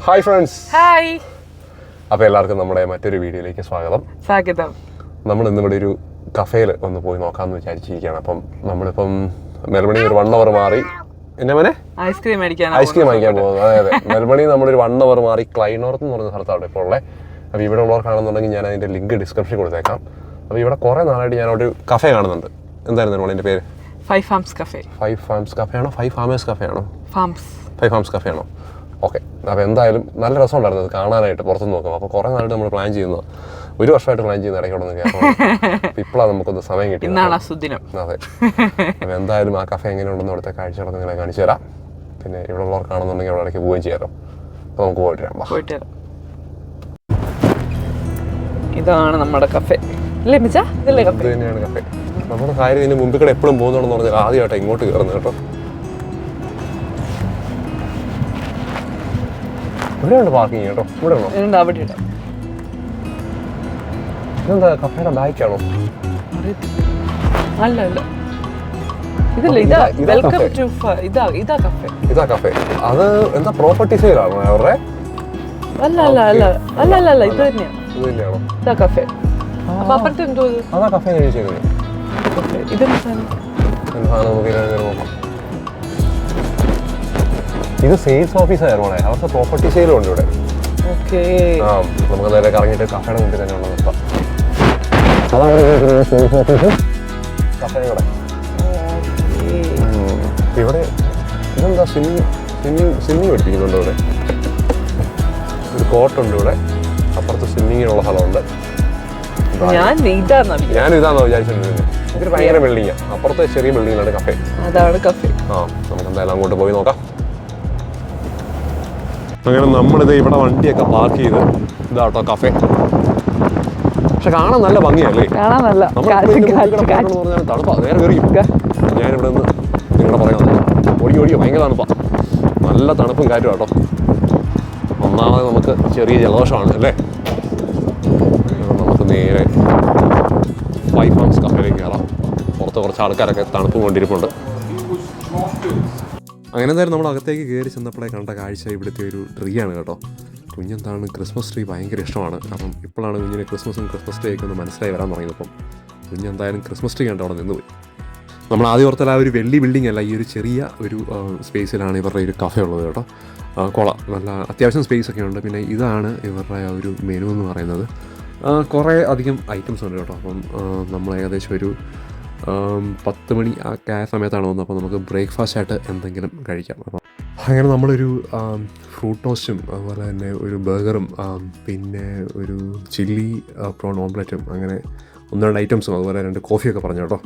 Hi friends. Hi. അപ്പോൾ എല്ലാവർക്കും നമ്മുടെ മറ്റൊരു വീഡിയോയിലേക്ക് സ്വാഗതം. നമ്മൾ ഇന്നിവിടെ ഒരു കഫേയിൽ ഒന്ന് പോയി നോക്കാമെന്ന് വിചാരിച്ചിരിക്കുകയാണ്. അപ്പം നമ്മളിപ്പം മെൽബണിൽ ഒരു 1 hour മാറി ഐസ്ക്രീം വാങ്ങിക്കാൻ പോകുന്നത്. അതെ മെൽബണിൽ നമ്മളൊരു 1 hour മാറി ക്ലൈനോർത്ത് എന്ന് പറയുന്ന സ്ഥലത്താണ് ഇപ്പോൾ ഉള്ളത്. അപ്പോൾ ഇവിടെ ഉള്ളവർക്കാണെന്നുണ്ടെങ്കിൽ ഞാൻ അതിൻ്റെ ലിങ്ക് ഡിസ്ക്രിപ്ഷനിൽ കൊടുത്തേക്കാം. അപ്പോൾ ഇവിടെ കുറേ നാളായിട്ട് ഞാനൊരു കഫേ കാണുന്നുണ്ട്. എന്തായിരുന്നു അതിൻ്റെ പേര്? 5 Farms Cafe. 5 Farms Cafe ആണോ 5 Farmers Cafe ആണോ? 5 Farms Cafe ആണോ? ഓക്കെ. അപ്പോൾ എന്തായാലും നല്ല രസമുണ്ടായിരുന്നു അത് കാണാനായിട്ട് പുറത്തുനിന്ന് നോക്കാം. അപ്പോൾ കുറേ നാളായിട്ട് നമ്മൾ പ്ലാൻ ചെയ്യുന്നത്, 1 വർഷമായിട്ട് പ്ലാൻ ചെയ്യുന്ന ഇടയ്ക്ക് അവിടെ നിന്ന് കേട്ടോ. ഇപ്പോഴാണ് നമുക്കൊന്ന് സമയം കിട്ടി. അതെ. അപ്പോൾ എന്തായാലും ആ കഫേ എങ്ങനെയുണ്ടെന്ന് അവിടുത്തെ കാഴ്ചകളൊക്കെ നിങ്ങളെ കാണിച്ചു തരാം. പിന്നെ ഇവിടെ ഉള്ളവർക്കാണെന്നുണ്ടെങ്കിൽ അവിടെ ഇടയ്ക്ക് പോവുകയും ചെയ്യാമല്ലോ. അപ്പോൾ നമുക്ക് പോയിട്ട് വരാം. ഇതാണ് നമ്മുടെ കഫേ. ഇത് തന്നെയാണ് കഫേ. നമ്മുടെ കാര്യം ഇതിന് മുമ്പിൽ കൂടെ എപ്പോഴും പോകുന്നുണ്ടെന്ന് പറഞ്ഞാൽ ആദ്യമായിട്ടാണ് ഇങ്ങോട്ട് കയറുന്നത് കേട്ടോ. ഇവിടെയുണ്ട് പാർക്കിങ് കേട്ടോ. ഇവിടെ ഉണ്ടോ? ഇതെന്താ കഫേയുടെ ബാക്കാണോ? അല്ല ഇതാ കഫേ. അത് എന്താ പ്രോപ്പർട്ടി സെയിലാണോ അവരുടെ? അല്ല ഇത് തന്നെയാണോ? ഇതാ കഫേ. അപ്പൊ അപ്പുറത്ത് എന്തോ അതാ കഫേ കഴിച്ചേക്കുന്നത്. ഇത് സെയിൽസ് ഓഫീസ് ആയിരുന്നു. അവർക്ക് പ്രോപ്പർട്ടി സെയിലും ഉണ്ട് ഇവിടെ. നമുക്ക് നേരെ കറങ്ങിയിട്ട് കഫേയുടെ മുമ്പിൽ തന്നെ ഉള്ളത് നിർത്താം. കഫേയുടെ ഇവിടെ ഇതെന്താ സ്വിമ്മിങ് പഠിപ്പിക്കുന്നുണ്ട്. ഇവിടെ ഒരു കോട്ടുണ്ട്. ഇവിടെ അപ്പുറത്ത് സ്വിമ്മിങ്ങിനുള്ള സ്ഥലമുണ്ട്. ഞാനിതാണോ വിചാരിച്ചിട്ടുണ്ട്. ഇതൊരു ഭയങ്കര ബിൽഡിങ്ങാണ്. അപ്പുറത്തെ ചെറിയ ബിൽഡിങ്ങിലാണ് കഫേ. നമുക്ക് എന്തായാലും അങ്ങോട്ട് പോയി നോക്കാം. അങ്ങനെ നമ്മളിത് ഇവിടെ വണ്ടിയൊക്കെ പാർക്ക് ചെയ്ത് ഇതാട്ടോ കഫേ. പക്ഷെ കാണാൻ നല്ല ഭംഗിയല്ലേ? തണുപ്പാ. നേരെ കയറി ഞാനിവിടെ നിന്ന് നിങ്ങളുടെ പറയാം ഓടിയോ ഭയങ്കര തണുപ്പാ. നല്ല തണുപ്പും കാറ്റും കേട്ടോ. ഒന്നാമത് നമുക്ക് ചെറിയ ജലദോഷമാണ് അല്ലേ. നമുക്ക് നേരെ 5 Farms കഫേയിലേക്ക് കയറാം. പുറത്ത് കുറച്ച് ആൾക്കാരൊക്കെ തണുപ്പ് കൊണ്ടിരിപ്പുണ്ട്. അങ്ങനെ എന്തായാലും നമ്മൾ അകത്തേക്ക് കയറി ചെന്നപ്പോഴേ കണ്ട കാഴ്ച ഇവിടുത്തെ ഒരു ട്രീ ആണ് കേട്ടോ. കുഞ്ഞെന്താണ് ക്രിസ്മസ് ട്രീ ഭയങ്കര ഇഷ്ടമാണ്. അപ്പം ഇപ്പോഴാണ് കുഞ്ഞിന് ക്രിസ്മസും ക്രിസ്മസ് ട്രീ ഒക്കെ ഒന്ന് മനസ്സിലായി വരാൻ തുടങ്ങിയപ്പം കുഞ്ഞെന്തായാലും ക്രിസ്മസ് ട്രീ കണ്ട് അവിടെ നിന്ന് പോയി. നമ്മൾ ആദ്യം ഓർത്താൽ ആ ഒരു വലിയ ബിൽഡിംഗ് അല്ല, ഈ ഒരു ചെറിയ ഒരു സ്പേസിലാണ് ഇവരുടെ ഒരു കഫേ ഉള്ളത് കേട്ടോ. കൊള്ളാം. നല്ല അത്യാവശ്യം സ്പേസ് ഒക്കെ ഉണ്ട്. പിന്നെ ഇതാണ് ഇവരുടെ ആ ഒരു മെനു എന്ന് പറയുന്നത്. കുറേ അധികം ഐറ്റംസ് ഉണ്ട് കേട്ടോ. അപ്പം നമ്മൾ ഏകദേശം ഒരു 10 മണി ഒക്കെ ആയ സമയത്താണ് വന്നത്. അപ്പോൾ നമുക്ക് ബ്രേക്ക്ഫാസ്റ്റ് ആയിട്ട് എന്തെങ്കിലും കഴിക്കാം. അപ്പം അങ്ങനെ നമ്മളൊരു ഫ്രൂട്ട് ടോസ്റ്റും അതുപോലെ തന്നെ ഒരു ബർഗറും പിന്നെ ഒരു ചില്ലി പ്രോൺ ഓംലെറ്റും അങ്ങനെ 1-2 ഐറ്റംസും അതുപോലെ 2 കോഫിയൊക്കെ പറഞ്ഞു കേട്ടോ.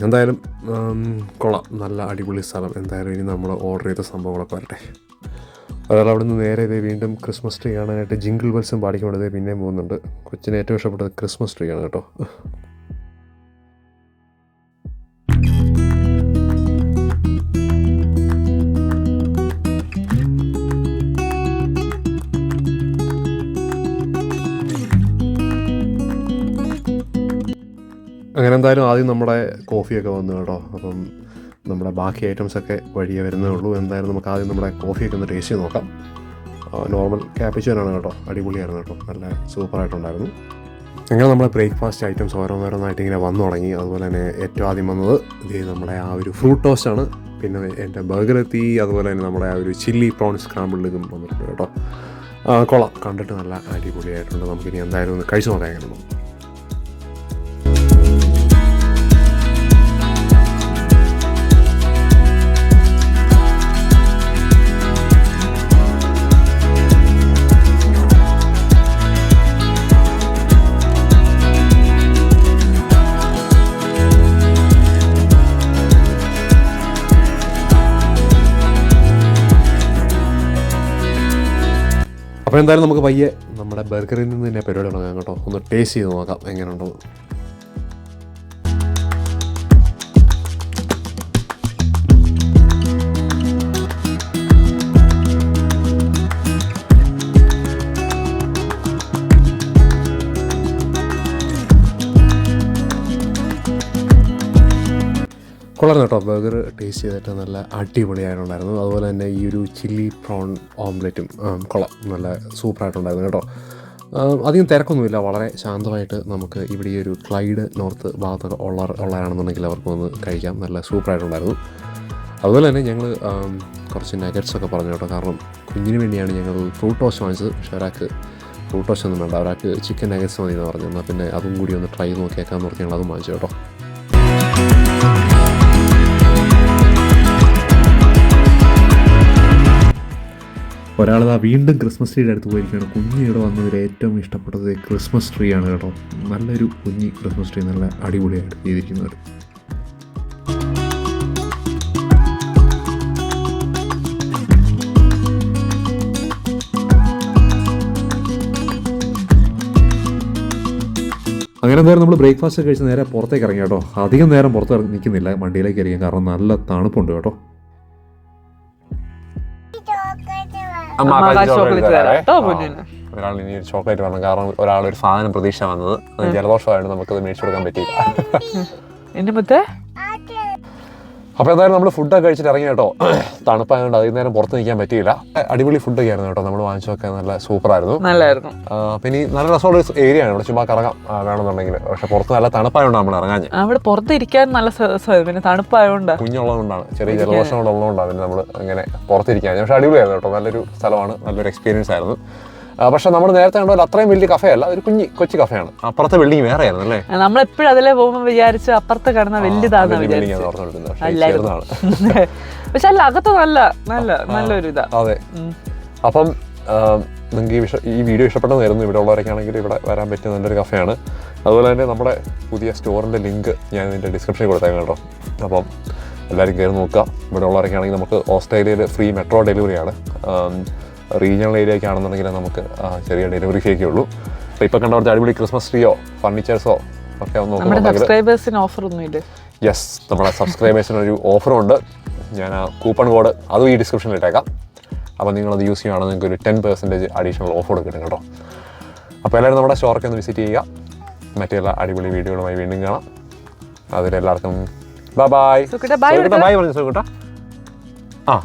എന്തായാലും കൊള്ളാം. നല്ല അടിപൊളി സ്ഥലം. എന്തായാലും ഇനി നമ്മൾ ഓർഡർ ചെയ്ത സംഭവങ്ങളൊക്കെ വരട്ടെ. അതുപോലെ അവിടെ നിന്ന് നേരെ ഇതേ വീണ്ടും ക്രിസ്മസ് ട്രീ കാണാനായിട്ട് ജിങ്കിൾ ബെൽസും പാടിക്കൊണ്ടതേ പിന്നെയും പോകുന്നുണ്ട്. കൊച്ചിന് ഏറ്റവും ഇഷ്ടപ്പെട്ടത് ക്രിസ്മസ് ട്രീ ആണ് കേട്ടോ. അങ്ങനെ എന്തായാലും ആദ്യം നമ്മുടെ കോഫിയൊക്കെ വന്നു കേട്ടോ. അപ്പം നമ്മുടെ ബാക്കി ഐറ്റംസൊക്കെ വഴിയേ വരുന്നേ ഉള്ളൂ. എന്തായാലും നമുക്ക് ആദ്യം നമ്മുടെ കോഫിയൊക്കെ ഒന്ന് ടേസ്റ്റ് ചെയ്ത് നോക്കാം. നോർമൽ ക്യാപ്പിച്ചിനോ കേട്ടോ. അടിപൊളിയായിരുന്നു കേട്ടോ. നല്ല സൂപ്പറായിട്ടുണ്ടായിരുന്നു. അങ്ങനെ നമ്മുടെ ബ്രേക്ക്ഫാസ്റ്റ് ഐറ്റംസ് ഓരോന്നായിട്ട് ഇങ്ങനെ വന്നു തുടങ്ങി. അതുപോലെ തന്നെ ഏറ്റവും ആദ്യം വന്നത് ഇത് നമ്മുടെ ആ ഒരു ഫ്രൂട്ട് ടോസ്റ്റാണ്. പിന്നെ എൻ്റെ ബർഗർ എത്തി. അതുപോലെ തന്നെ നമ്മുടെ ആ ഒരു ചില്ലി പ്രോൺ സ്ക്രാമ്പിൾഡ് ഇതും വന്നിട്ടുണ്ട് കേട്ടോ. കൊള്ളാം. കണ്ടിട്ട് നല്ല അടിപൊളിയായിട്ടുണ്ട്. നമുക്കിനി എന്തായാലും ഒന്ന് കഴിച്ചു നോക്കാം എങ്ങനെ. അപ്പോൾ എന്തായാലും നമുക്ക് പയ്യെ നമ്മുടെ ബർഗറിൽ നിന്ന് തന്നെ പരിപാടി തുടങ്ങാം കേട്ടോ. ഒന്ന് ടേസ്റ്റ് ചെയ്ത് നോക്കാം എങ്ങനെയുണ്ടോ. കൊള്ളായിരുന്നു കേട്ടോ. ബർഗർ ടേസ്റ്റ് ചെയ്തിട്ട് നല്ല അടിപൊളിയായിട്ടുണ്ടായിരുന്നു. അതുപോലെ തന്നെ ഈ ഒരു ചില്ലി പ്രോൺ ഓംലെറ്റും കൊള്ളാം, നല്ല സൂപ്പറായിട്ടുണ്ടായിരുന്നു കേട്ടോ. അധികം തിരക്കൊന്നുമില്ല, വളരെ ശാന്തമായിട്ട് നമുക്ക് ഇവിടെ ഈ ഒരു ക്ലൈഡ് നോർത്ത് ഭാഗത്തൊക്കെ ഉള്ളതാണെന്നുണ്ടെങ്കിൽ അവർക്ക് വന്ന് കഴിക്കാം. നല്ല സൂപ്പറായിട്ടുണ്ടായിരുന്നു. അതുപോലെ തന്നെ ഞങ്ങൾ കുറച്ച് നഗറ്റ്സൊക്കെ പറഞ്ഞു കേട്ടോ. കാരണം കുഞ്ഞിന് വേണ്ടിയാണ് ഞങ്ങൾ ഫ്രൂട്ട് ടോസ്റ്റ് വാങ്ങിച്ചത്. പക്ഷേ ഒരാൾക്ക് ഫ്രൂട്ട് ടോസ്റ്റ് ഒന്നും വേണ്ട, ഒരാൾക്ക് ചിക്കൻ നഗറ്റ്സ് മതി എന്ന് പറഞ്ഞു. എന്നാൽ പിന്നെ അതും കൂടി ഒന്ന് ട്രൈ നോക്കിയേക്കാമെന്ന് പറഞ്ഞ് ഞങ്ങൾ അതും വാങ്ങിച്ചു കേട്ടോ. ഒരാളിതാ വീണ്ടും ക്രിസ്മസ് ട്രീയുടെ അടുത്ത് പോയിരിക്കുകയാണ്. കുഞ്ഞിവിടെ വന്നതിൽ ഏറ്റവും ഇഷ്ടപ്പെട്ടത് ക്രിസ്മസ് ട്രീ ആണ് കേട്ടോ. നല്ലൊരു കുഞ്ഞി ക്രിസ്മസ് ട്രീ, നല്ല അടിപൊളിയായിട്ട് ചെയ്തിരിക്കുന്നത്. അങ്ങനെ എന്തായാലും നമ്മൾ ബ്രേക്ക്ഫാസ്റ്റ് കഴിച്ച് നേരെ പുറത്തേക്ക് ഇറങ്ങി കേട്ടോ. അധികം നേരം പുറത്ത് നിൽക്കുന്നില്ല, വണ്ടിയിലേക്ക് ഇറങ്ങി, കാരണം നല്ല തണുപ്പുണ്ട് കേട്ടോ. ഒരാൾ ഇനി ഒരു ചോക്ലേറ്റ് വേണം, കാരണം ഒരാൾ ഒരു സാധനം പ്രതീക്ഷ വന്നത് ജലദോഷമായിട്ട് നമുക്കത് മേടിച്ചു കൊടുക്കാൻ പറ്റിയില്ല. അപ്പോൾ എന്തായാലും നമ്മൾ ഫുഡൊക്കെ കഴിച്ചിട്ട് ഇറങ്ങി കേട്ടോ. തണുപ്പായതുകൊണ്ട് അധികം നേരം പുറത്ത് നിൽക്കാൻ പറ്റിയില്ല. അടിപൊളി ഫുഡൊക്കെ ആയിരുന്നു കേട്ടോ. നമ്മൾ വാങ്ങിച്ചൊക്കെ നല്ല സൂപ്പറായിരുന്നു. പിന്നെ നല്ല രസമുള്ള ഒരു ഏരിയ ആണ് ഇവിടെ, ചുമ്മാ കറങ്ങാം വേണമെന്നുണ്ടെങ്കിൽ. പക്ഷെ പുറത്ത് നല്ല തണുപ്പായതുകൊണ്ട് നമ്മൾ ഇറങ്ങാൻ. അവിടെ പുറത്തിരിക്കാൻ നല്ല പിന്നെ തണുപ്പായതുകൊണ്ട് കുഞ്ഞുള്ളതുകൊണ്ടാണ്, ചെറിയ ജലദോഷം ഉള്ളതുകൊണ്ടാണ് പിന്നെ നമ്മൾ അങ്ങനെ പുറത്തിരിക്കാൻ. പക്ഷെ അടിപൊളിയായിരുന്നു കേട്ടോ. നല്ലൊരു സ്ഥലമാണ്, നല്ലൊരു എക്സ്പീരിയൻസ് ആയിരുന്നു. പക്ഷെ നമ്മൾ നേരത്തെ കണ്ടോ അത്രയും വലിയ കഫേ അല്ല, ഒരു കൊച്ചു കഫയാണ്. അപ്പുറത്തെ ബിൽഡിംഗ് വേറെ ആയിരുന്നു അല്ലേ? നമ്മളെപ്പോഴും അതിലെ പോകുമ്പോൾ വിചാരിച്ച് അപ്പുറത്ത് കാണുന്ന വലിയതാണ് പക്ഷെ അല്ല, അകത്ത് നല്ലൊരു ഇതാ. അതെ. അപ്പം നിങ്ങൾക്ക് ഈ വീഡിയോ ഇഷ്ടപ്പെട്ടതായിരുന്നു. ഇവിടെ ഉള്ളവരൊക്കെ ആണെങ്കിൽ ഇവിടെ വരാൻ പറ്റിയ നല്ലൊരു കഫയാണ്. അതുപോലെ തന്നെ നമ്മുടെ പുതിയ സ്റ്റോറിൻ്റെ ലിങ്ക് ഞാൻ ഇതിൻ്റെ ഡിസ്ക്രിപ്ഷനിൽ കൊടുത്തേക്കാം കേട്ടോ. അപ്പം എല്ലാവരും കയറി നോക്കുക. ഇവിടെ ഉള്ളവരൊക്കെ ആണെങ്കിൽ നമുക്ക് ഓസ്ട്രേലിയയിൽ ഫ്രീ മെട്രോ ഡെലിവറിയാണ്. റീജിയണൽ ഏരിയയൊക്കെ ആണെന്നുണ്ടെങ്കിൽ നമുക്ക് ചെറിയ ഡെലിവറി ഫീയൊക്കെ ഉള്ളൂ. അപ്പോൾ ഇപ്പോൾ കണ്ടവർക്ക് അടിപൊളി ക്രിസ്മസ് ട്രീയോ ഫർണിച്ചേഴ്സോ ഒക്കെ ഒന്ന് നോക്കുന്നുണ്ടെങ്കിൽ യെസ്, നമ്മുടെ സബ്സ്ക്രൈബേഴ്സിനൊരു ഓഫറുണ്ട്. ഞാൻ ആ കൂപ്പൺ കോഡ് അതും ഈ ഡിസ്ക്രിപ്ഷനിൽ ഇട്ടേക്കാം. അപ്പോൾ നിങ്ങളത് യൂസ് ചെയ്യുകയാണെങ്കിൽ നിങ്ങൾക്ക് ഒരു 10% അഡീഷണൽ ഓഫർ കിട്ടും കേട്ടോ. അപ്പോൾ എല്ലാവരും നമ്മുടെ സ്റ്റോറൊക്കെ ഒന്ന് വിസിറ്റ് ചെയ്യുക. മറ്റെല്ലാ അടിപൊളി വീഡിയോകളുമായി വീണ്ടും കാണാം. അതിലെല്ലാവർക്കും ബൈ ബൈ. ബൈ പറഞ്ഞു സുഖട്ടാ. ആ